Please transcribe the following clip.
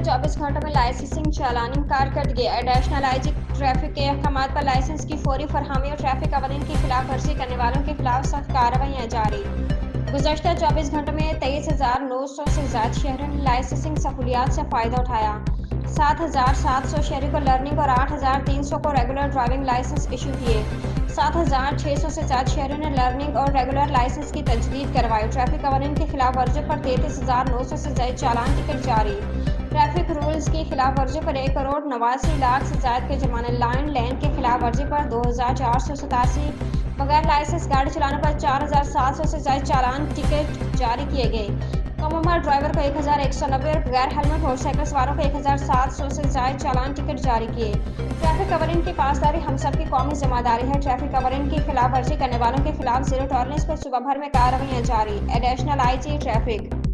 24 घंटों में लाइसेंसिंग चालानी कारकर्दगी। एडिशनल आईजी ट्रैफिक के अहकामात पर लाइसेंस की फौरी फरहमी और ट्रैफिक कवानीन की खिलाफ वर्जी करने वालों के खिलाफ सख्त कार्रवाइयाँ जारी। गुज़श्ता 24 घंटों में 23,900 से ज्यादा शहरों ने लाइसेंसिंग सहूलियात से फ़ायदा उठाया। 7,700 शहरी को लर्निंग और 8,300 को रेगुलर ड्राइविंग लाइसेंस इशू किए। 7,600 से ज्यादा शहरों ने लर्निंग और रेगुलर लाइसेंस की तजदीद करवाई। ट्रैफिक कवानीन की खिलाफ वर्जी पर 33,900 से ज्यादा चालान टिकट जारी। ट्रैफिक रूल्स की खिलाफ वर्जी पर 1,89,00,000 से ज्यादा के जुर्माने। लाइन लेन की खिलाफ वर्जी पर 2,487, बगैर लाइसेंस गाड़ी चलाने पर 4,700 से ज्यादा चालान टिकट जारी किए गए। कम उम्र ड्राइवर को 1,190 और बगैर हेलमेट मोटरसाइकिल सवारों को 1,700 से ज्यादा चालान टिकट जारी किए। ट्रैफिक कवानीन की पासदारी हम सब की कौमी जिम्मेदारी है। ट्रैफिक कवानीन की खिलाफ वर्जी करने वालों के खिलाफ जीरो टॉलरेंस पर सूबा भर में कार्रवाइयाँ जारी। Additional IG traffic.